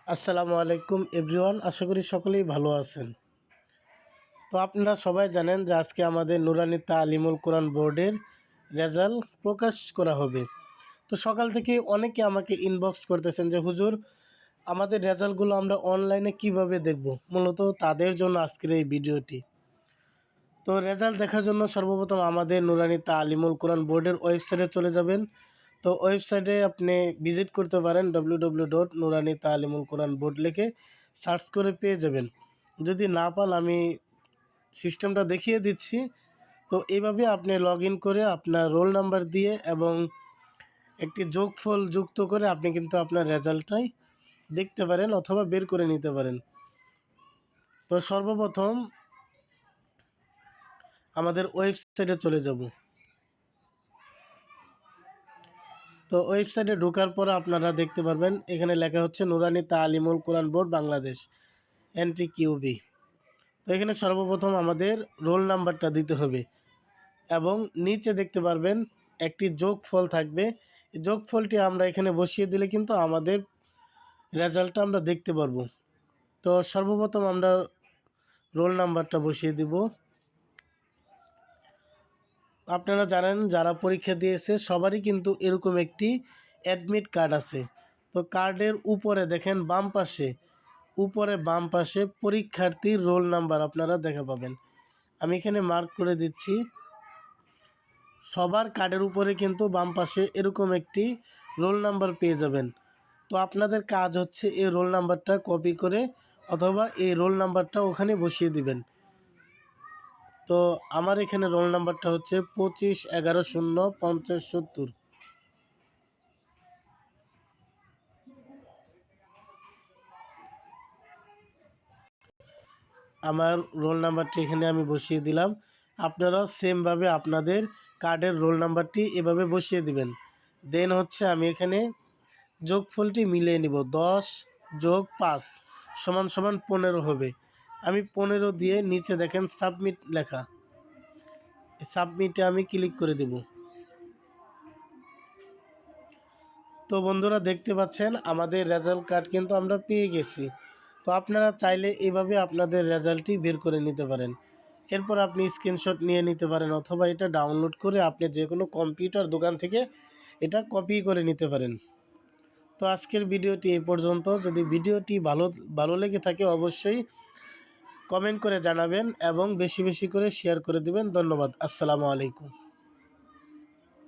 আসসালামু আলাইকুম এভরিওয়ান, আশা করি সকলেই ভালো আছেন। তো আপনারা সবাই জানেন যে আজকে আমাদের নুরানি তালিমুল কোরআন বোর্ডের রেজাল্ট প্রকাশ করা হবে। তো সকাল থেকে অনেকে আমাকে ইনবক্স করতেছেন যে হুজুর, আমাদের রেজাল্টগুলো আমরা অনলাইনে কিভাবে দেখব। মূলত তাদের জন্য আজকের এই ভিডিওটি। তো রেজাল্ট দেখার জন্য সর্বপ্রথম আমাদের নুরানি তালিমুল কোরআন বোর্ডের ওয়েবসাইটে চলে যাবেন। তো ওয়েবসাইটে আপনি ভিজিট করতে পারেন www.nuranitalimulquran board লিখে সার্চ করে পেয়ে যাবেন। যদি না পান আমি সিস্টেমটা দেখিয়ে দিচ্ছি। তো এইভাবে আপনি লগ ইন করে আপনার রোল নাম্বার দিয়ে এবং একটি যোগফল যুক্ত করে আপনি কিন্তু আপনার রেজাল্টটাই দেখতে পারেন অথবা বের করে নিতে পারেন। তো সর্বপ্রথম আমাদের ওয়েবসাইটে চলে যাব। তো ওয়েবসাইটে ঢোকার পর আপনারা দেখতে পারবেন এখানে লেখা হচ্ছে নুরানি তালিমুল কোরআন বোর্ড বাংলাদেশ NTQB। তো এখানে সর্বপ্রথম আমাদের রোল নাম্বারটা দিতে হবে এবং নিচে দেখতে পারবেন একটি যোগফল থাকবে। এই যোগফলটি আমরা এখানে বসিয়ে দিলে কিন্তু আমাদের রেজাল্টটা আমরা দেখতে পারবো। তো সর্বপ্রথম আমরা রোল নাম্বারটা বসিয়ে দিব। আপনারা জানেন যারা পরীক্ষা দিয়েছে সবারই কিন্তু এরকম একটি অ্যাডমিট কার্ড আছে। তো কার্ডের উপরে দেখেন উপরে বাম পাশে পরীক্ষার্থীর রোল নাম্বার আপনারা দেখা পাবেন। আমি এখানে মার্ক করে দিচ্ছি। সবার কার্ডের উপরে কিন্তু বাম পাশে এরকম একটি রোল নাম্বার পেয়ে যাবেন। তো আপনাদের কাজ হচ্ছে এই রোল নাম্বারটা কপি করে অথবা এই রোল নাম্বারটা ওখানে বসিয়ে দিবেন। তো আমার এখানে রোল নাম্বারটা হচ্ছে 2511050570। আমার রোল নাম্বারটি এখানে আমি বসিয়ে দিলাম। আপনারাও সেমভাবে আপনাদের কার্ডের রোল নাম্বারটি এভাবে বসিয়ে দিবেন। দেন হচ্ছে আমি এখানে যোগফলটি মিলিয়ে নিব। 10 যোগ 5 সমান সমান 15 হবে। আমি 15 দিয়ে নিচে দেখেন সাবমিট লেখা, সাবমিটে আমি ক্লিক করে দেব। তো বন্ধুরা দেখতে পাচ্ছেন আমাদের রেজাল্ট কার্ড কিন্তু আমরা পেয়ে গেছি। তো আপনারা চাইলে এইভাবে আপনাদের রেজাল্টটি বের করে নিতে পারেন। এরপর আপনি স্ক্রিনশট নিয়ে নিতে পারেন অথবা এটা ডাউনলোড করে আপনি যে কোনো কম্পিউটার দোকান থেকে এটা কপি করে নিতে পারেন। তো আজকের ভিডিওটি এই পর্যন্ত। যদি ভিডিওটি ভালো লেগে থাকে অবশ্যই কমেন্ট করে জানাবেন এবং বেশি বেশি করে শেয়ার করে দিবেন। ধন্যবাদ। আসসালামু আলাইকুম।